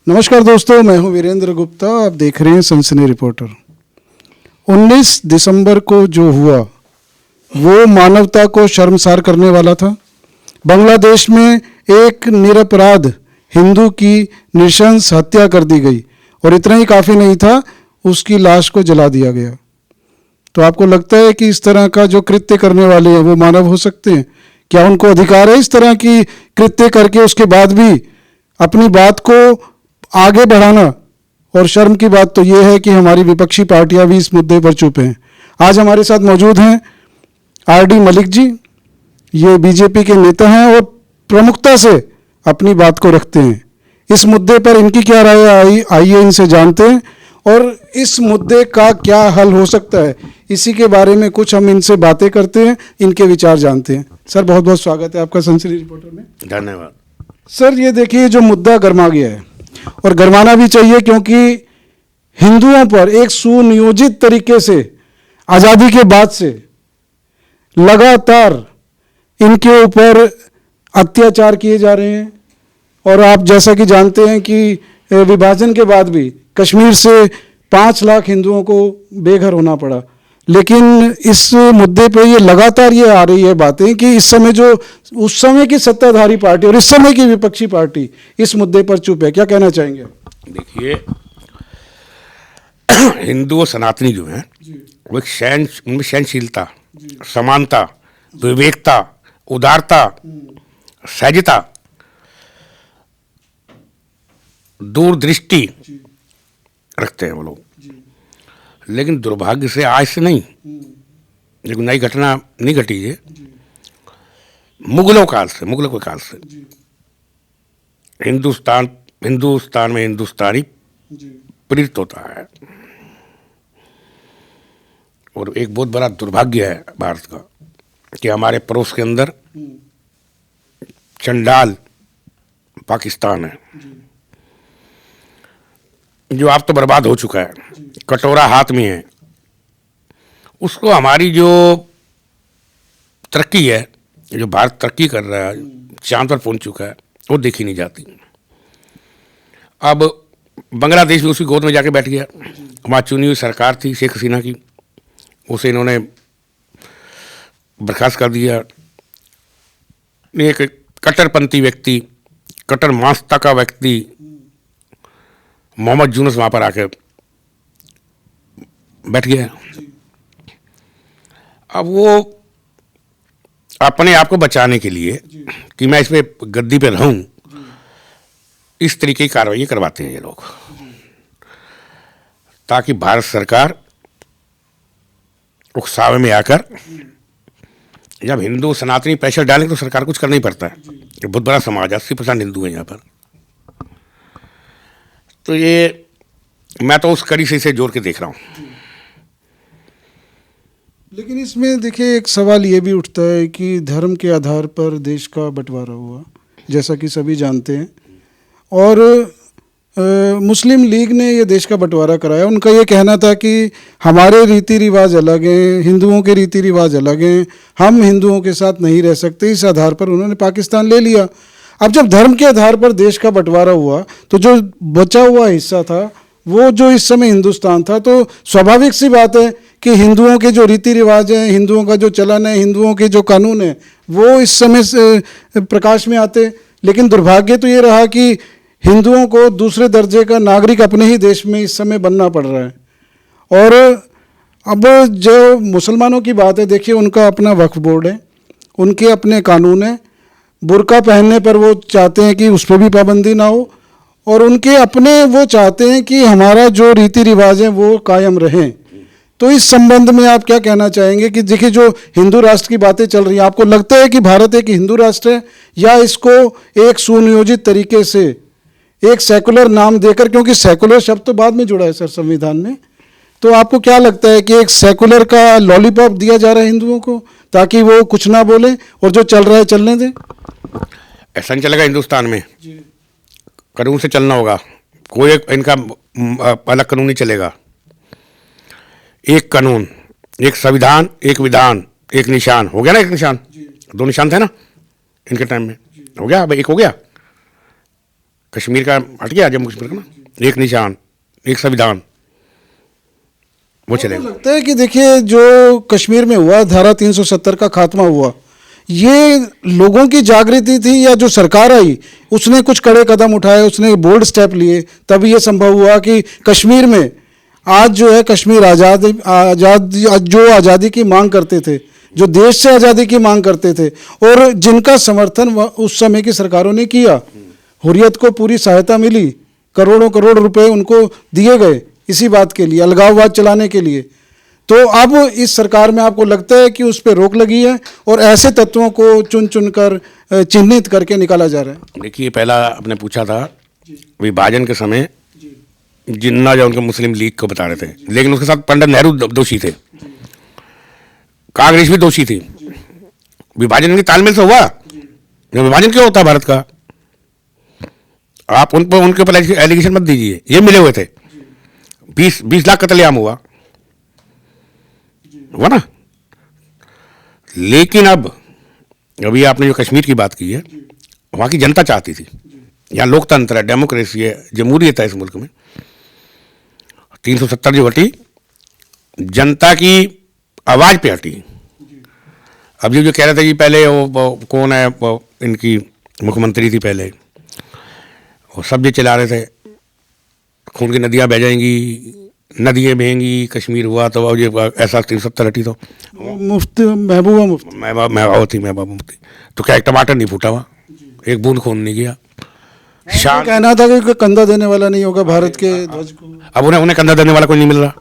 नमस्कार दोस्तों, मैं हूं वीरेंद्र गुप्ता। आप देख रहे हैं सनसनी रिपोर्टर। 19 दिसंबर को जो हुआ वो मानवता को शर्मसार करने वाला था। बांग्लादेश में एक निरपराध हिंदू की नृशंस हत्या कर दी गई और इतना ही काफ़ी नहीं था, उसकी लाश को जला दिया गया। तो आपको लगता है कि इस तरह का जो कृत्य करने वाले हैं वो मानव हो सकते हैं? क्या उनको अधिकार है इस तरह की कृत्य करके उसके बाद भी अपनी बात को आगे बढ़ाना? और शर्म की बात तो ये है कि हमारी विपक्षी पार्टियां भी इस मुद्दे पर चुप हैं। आज हमारे साथ मौजूद हैं आरडी मलिक जी। ये बीजेपी के नेता हैं और प्रमुखता से अपनी बात को रखते हैं। इस मुद्दे पर इनकी क्या राय आइए इनसे जानते हैं और इस मुद्दे का क्या हल हो सकता है, इसी के बारे में कुछ हम इनसे बातें करते हैं, इनके विचार जानते हैं। सर, बहुत बहुत स्वागत है आपका सनसनी रिपोर्टर में। धन्यवाद। सर, ये देखिए जो मुद्दा गर्मा गया है और गरमाना भी चाहिए, क्योंकि हिंदुओं पर एक सुनियोजित तरीके से आज़ादी के बाद से लगातार इनके ऊपर अत्याचार किए जा रहे हैं। और आप जैसा कि जानते हैं कि विभाजन के बाद भी कश्मीर से 5 लाख हिंदुओं को बेघर होना पड़ा। लेकिन इस मुद्दे पे ये लगातार ये आ रही है बातें कि इस समय जो उस समय की सत्ताधारी पार्टी और इस समय की विपक्षी पार्टी इस मुद्दे पर चुप है। क्या कहना चाहेंगे? देखिए, हिंदू और सनातनी जो हैं वो एक उनमें सहनशीलता, समानता, विवेकता, उदारता, सहजता, दूरदृष्टि रखते हैं वो लोग। लेकिन दुर्भाग्य से आज से नहीं, लेकिन नई घटना नहीं घटी है, मुगलों के काल से हिंदुस्तान में हिंदुस्तानी प्रेरित होता है। और एक बहुत बड़ा दुर्भाग्य है भारत का कि हमारे पड़ोस के अंदर चंडाल पाकिस्तान है, जो आप तो बर्बाद हो चुका है, कटोरा हाथ में है। उसको हमारी जो तरक्की है, जो भारत तरक्की कर रहा है, चांद पर पहुंच चुका है, वो देखी नहीं जाती। अब बांग्लादेश में उसकी गोद में जाके बैठ गया। वहाँ चुनी हुई सरकार थी शेख हसीना की, उसे इन्होंने बर्खास्त कर दिया। एक कट्टरपंथी व्यक्ति, कट्टर मानसता का व्यक्ति मोहम्मद यूनुस वहाँ पर आकर बैठ गया। अब वो अपने आप को बचाने के लिए कि मैं इस पे गद्दी पे रहूं, इस तरीके की कार्रवाई करवाते हैं ये लोग, ताकि भारत सरकार उकसावे में आकर, जब हिंदू सनातनी प्रेशर डालें तो सरकार कुछ करना ही पड़ता है। ये बहुत बड़ा समाज है, 80% हिंदू हैं यहाँ पर। तो ये मैं तो उस कड़ी से इसे जोड़ के देख रहा हूँ। लेकिन इसमें देखिए एक सवाल ये भी उठता है कि धर्म के आधार पर देश का बंटवारा हुआ, जैसा कि सभी जानते हैं। और मुस्लिम लीग ने ये देश का बंटवारा कराया। उनका ये कहना था कि हमारे रीति रिवाज अलग हैं, हिंदुओं के रीति रिवाज अलग हैं, हम हिंदुओं के साथ नहीं रह सकते। इस आधार पर उन्होंने पाकिस्तान ले लिया। अब जब धर्म के आधार पर देश का बंटवारा हुआ तो जो बचा हुआ हिस्सा था वो जो इस समय हिंदुस्तान था, तो स्वाभाविक सी बात है कि हिंदुओं के जो रीति रिवाज हैं, हिंदुओं का जो चलन है, हिंदुओं के जो कानून है, वो इस समय से प्रकाश में आते। लेकिन दुर्भाग्य तो ये रहा कि हिंदुओं को दूसरे दर्जे का नागरिक अपने ही देश में इस समय बनना पड़ रहा है। और अब जो मुसलमानों की बात है, देखिए उनका अपना वक्फ बोर्ड है, उनके अपने कानून हैं। बुर्का पहनने पर वो चाहते हैं कि उस पर भी पाबंदी ना हो, और उनके अपने वो चाहते हैं कि हमारा जो रीति रिवाज है वो कायम रहें। तो इस संबंध में आप क्या कहना चाहेंगे कि देखिए जो हिंदू राष्ट्र की बातें चल रही हैं, आपको लगता है कि भारत एक हिंदू राष्ट्र है, या इसको एक सुनियोजित तरीके से एक सेकुलर नाम देकर, क्योंकि सेकुलर शब्द तो बाद में जुड़ा है सर संविधान में, तो आपको क्या लगता है कि एक सेकुलर का लॉलीपॉप दिया जा रहा है हिंदुओं को ताकि वो कुछ ना बोलें और जो चल रहा है चलने दें? ऐसा नहीं चलेगा हिंदुस्तान में। कानून से चलना होगा, कोई इनका अलग कानून नहीं चलेगा। एक कानून, एक संविधान, एक विधान, एक निशान। हो गया ना? एक निशान, 2 निशान थे ना इनके टाइम में, हो गया। अब एक हो गया। कश्मीर का हट गया, जम्मू कश्मीर का ना, एक निशान, एक संविधान, वो चलेगा। लगता है कि देखिए जो कश्मीर में हुआ, धारा 370 का खात्मा हुआ, ये लोगों की जागृति थी या जो सरकार आई उसने कुछ कड़े कदम उठाए, उसने बोल्ड स्टेप लिए, तभी ये संभव हुआ कि कश्मीर में आज जो है कश्मीर जो आज़ादी की मांग करते थे, जो देश से आज़ादी की मांग करते थे और जिनका समर्थन उस समय की सरकारों ने किया, हुर्रियत को पूरी सहायता मिली, करोड़ों करोड़ रुपए उनको दिए गए इसी बात के लिए, अलगाववाद चलाने के लिए। तो अब इस सरकार में आपको लगता है कि उस पर रोक लगी है और ऐसे तत्वों को चुन चुनकर चिन्हित करके निकाला जा रहा है? देखिए, पहला आपने पूछा था विभाजन के समय जिन्ना जो उनके मुस्लिम लीग को बता रहे थे, लेकिन उसके साथ पंडित नेहरू दोषी थे, कांग्रेस भी दोषी थी। विभाजन की तालमेल से हुआ, विभाजन क्यों होता है भारत का? आप उनके ऊपर एलिगेशन मत दीजिए, ये मिले हुए थे, 20 लाख कत्लेआम हुआ ना। लेकिन अब अभी आपने जो कश्मीर की बात की है, वहां की जनता चाहती थी, यहाँ लोकतंत्र है, डेमोक्रेसी है, जमहूरियत है इस मुल्क में। 370 जो हटी, जनता की आवाज पे हटी। अब जो कह रहे थे कि पहले वो कौन है, वो इनकी मुख्यमंत्री थी पहले, वो सब ये चला रहे थे खून की नदियां बह जाएंगी, नदियाँ बहेंगी, कश्मीर हुआ तो ये ऐसा 370 हटी तो मुफ्ती महबूबा मुफ्ती तो क्या एक टमाटर नहीं फूटा हुआ, एक बूंद खून नहीं गया। शान कहना था कि कंधा देने वाला नहीं होगा भारत के ध्वज को। अब उन्हें कंधा देने वाला कोई नहीं मिल रहा।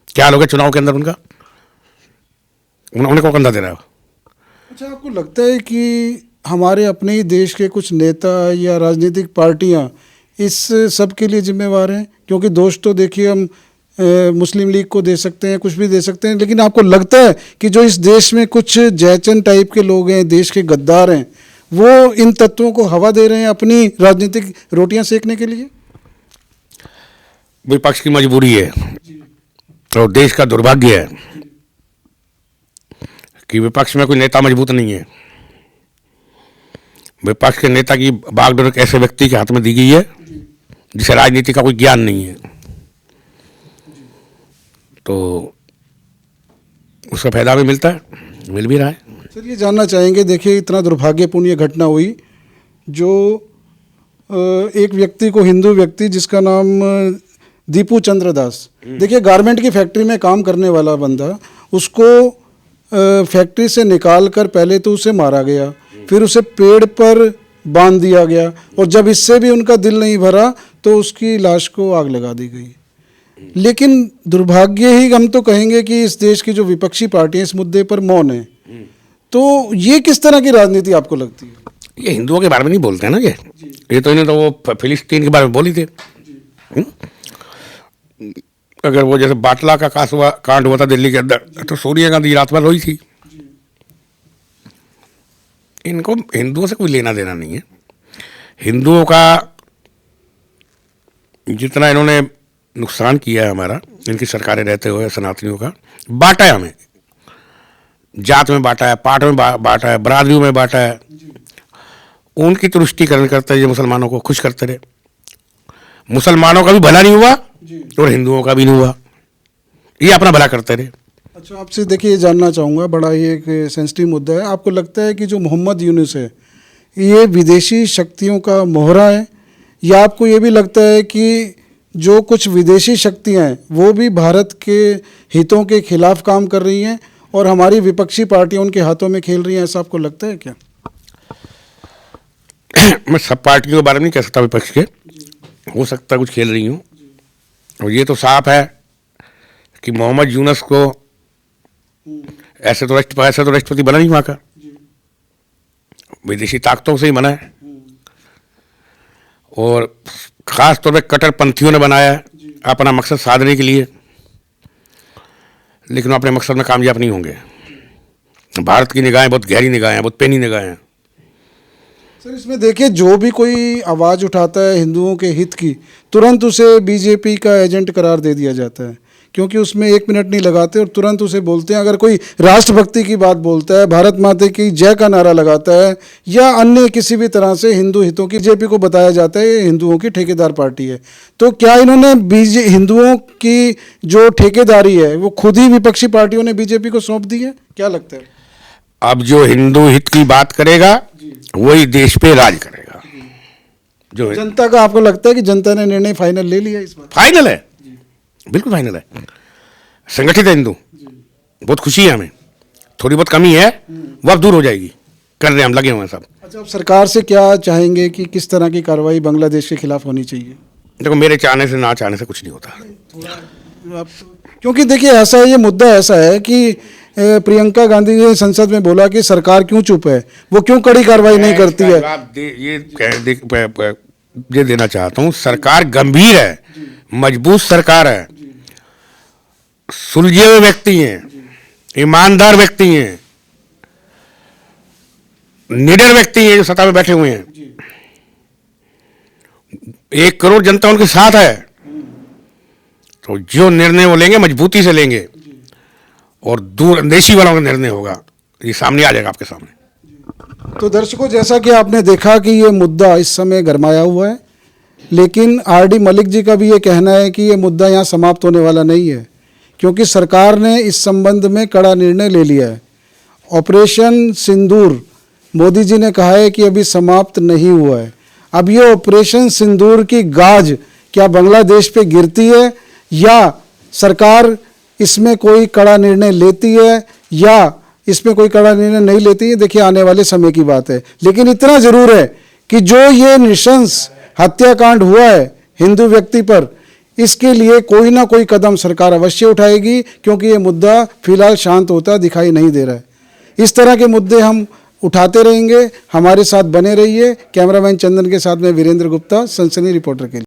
क्या हाल हो गया चुनाव के अंदर उनका, उन्हें कौन कंधा दे रहा है? अच्छा, आपको लगता है कि हमारे अपने ही देश के कुछ नेता या राजनीतिक पार्टियां इस सब के लिए जिम्मेवार हैं? क्योंकि दोष तो देखिए हम मुस्लिम लीग को दे सकते हैं, कुछ भी दे सकते हैं, लेकिन आपको लगता है कि जो इस देश में कुछ जयचंद टाइप के लोग हैं, देश के गद्दार हैं, वो इन तत्वों को हवा दे रहे हैं अपनी राजनीतिक रोटियां सेकने के लिए? विपक्ष की मजबूरी है और देश का दुर्भाग्य है कि विपक्ष में कोई नेता मजबूत नहीं है। विपक्ष के नेता की बागडोर एक ऐसे व्यक्ति के हाथ में दी गई है जिसे राजनीति का कोई ज्ञान नहीं है, तो उसका फायदा भी मिलता है, मिल भी रहा है। सर, ये जानना चाहेंगे, देखिए इतना दुर्भाग्यपूर्ण ये घटना हुई, जो एक व्यक्ति को, हिंदू व्यक्ति जिसका नाम दीपू चंद्र दास, देखिए गारमेंट की फैक्ट्री में काम करने वाला बंदा, उसको फैक्ट्री से निकाल कर पहले तो उसे मारा गया, फिर उसे पेड़ पर बांध दिया गया और जब इससे भी उनका दिल नहीं भरा तो उसकी लाश को आग लगा दी गई। लेकिन दुर्भाग्य ही हम तो कहेंगे कि इस देश की जो विपक्षी पार्टियां इस मुद्दे पर मौन है। तो ये किस तरह की राजनीति आपको लगती है? ये हिंदुओं के बारे में नहीं बोलते हैं ना, ये तो इन्हें तो वो फिलिस्तीन के बारे में बोली थे। अगर वो जैसे बाटला का कांड हुआ था दिल्ली के अंदर, तो सोनिया गांधी रात भर रोई थी। इनको हिंदुओं से कोई लेना देना नहीं है। हिंदुओं का जितना इन्होंने नुकसान किया है हमारा, इनकी सरकारें रहते हुए, सनातनियों का बांटा है, हमें जात में बांटा है, पाठ में बांटा है, बरादरियों में बांटा है। उनकी तुष्टिकरण करते हैं, मुसलमानों को खुश करते रहे। मुसलमानों का भी भला नहीं हुआ और हिंदुओं का भी नहीं हुआ, ये अपना भला करते रहे। अच्छा, आपसे देखिए ये जानना चाहूँगा, बड़ा ही एक सेंसिटिव मुद्दा है, आपको लगता है कि जो मोहम्मद यूनुस है ये विदेशी शक्तियों का मोहरा है, या आपको ये भी लगता है कि जो कुछ विदेशी शक्तियाँ हैं वो भी भारत के हितों के खिलाफ काम कर रही हैं और हमारी विपक्षी पार्टियाँ उनके हाथों में खेल रही हैं, ऐसा आपको लगता है क्या? मैं सब पार्टियों के बारे में नहीं कह सकता, विपक्ष के हो सकता कुछ खेल रही हूँ, और ये तो साफ है कि मोहम्मद यूनुस को ऐसे तो राष्ट्रपति बना नहीं वहाँ का, विदेशी ताकतों से ही बना है, और ख़ास तौर पे कट्टरपंथियों ने बनाया है अपना मकसद साधने के लिए, लेकिन वो अपने मकसद में कामयाब नहीं होंगे। भारत की निगाहें बहुत गहरी निगाहें हैं, बहुत पैनी निगाहें हैं। सर, इसमें देखिए जो भी कोई आवाज़ उठाता है हिंदुओं के हित की, तुरंत उसे बीजेपी का एजेंट करार दे दिया जाता है। क्योंकि उसमें 1 मिनट नहीं लगाते और तुरंत उसे बोलते हैं। अगर कोई राष्ट्रभक्ति की बात बोलता है, भारत माता की जय का नारा लगाता है या अन्य किसी भी तरह से हिंदू हितों की, बीजेपी को बताया जाता है ये हिंदुओं की ठेकेदार पार्टी है। तो क्या इन्होंने हिंदुओं की जो ठेकेदारी है वो खुद ही विपक्षी पार्टियों ने बीजेपी को सौंप दी है? क्या लगता है? अब जो हिंदू हित की बात करेगा वही देश पे राज करेगा। जो जनता का आपको लगता है कि जनता ने निर्णय फाइनल ले लिया इस बार? फाइनल है, बिल्कुल फाइनल है। संगठित है हिंदू, बहुत खुशी है हमें। थोड़ी बहुत कमी है वो अब दूर हो जाएगी, कर रहे हैं हम, लगे हुए हैं सब। अच्छा, अब सरकार से क्या चाहेंगे कि किस तरह की कार्रवाई बांग्लादेश के खिलाफ होनी चाहिए? देखो, मेरे चाहने से ना चाहने से कुछ नहीं होता। क्योंकि देखिए ऐसा है, ये मुद्दा ऐसा है कि प्रियंका गांधी ने संसद में बोला कि सरकार क्यों चुप है, वो क्यों कड़ी कार्रवाई नहीं करती है। ये देना चाहता हूँ, सरकार गंभीर है, मजबूत सरकार है, सुलझे हुए व्यक्ति हैं, ईमानदार व्यक्ति हैं, निडर व्यक्ति हैं जो सत्ता में बैठे हुए हैं। 1 करोड़ जनता उनके साथ है, तो जो निर्णय वो लेंगे मजबूती से लेंगे और दूरंदेशी वाला निर्णय होगा, ये सामने आ जाएगा आपके सामने। तो दर्शकों, जैसा कि आपने देखा कि ये मुद्दा इस समय गरमाया हुआ है, लेकिन आर.डी. मलिक जी का भी ये कहना है कि ये मुद्दा यहाँ समाप्त होने वाला नहीं है, क्योंकि सरकार ने इस संबंध में कड़ा निर्णय ले लिया है। ऑपरेशन सिंदूर, मोदी जी ने कहा है कि अभी समाप्त नहीं हुआ है। अब ये ऑपरेशन सिंदूर की गाज क्या बांग्लादेश पे गिरती है या सरकार इसमें कोई कड़ा निर्णय लेती है या इसमें कोई कड़ा निर्णय नहीं लेती है, देखिए आने वाले समय की बात है। लेकिन इतना जरूर है कि जो ये नृशंस हत्याकांड हुआ है हिंदू व्यक्ति पर, इसके लिए कोई ना कोई कदम सरकार अवश्य उठाएगी, क्योंकि ये मुद्दा फिलहाल शांत होता दिखाई नहीं दे रहा है। इस तरह के मुद्दे हम उठाते रहेंगे, हमारे साथ बने रहिए। कैमरामैन चंदन के साथ में वीरेंद्र गुप्ता, सनसनी रिपोर्टर के लिए।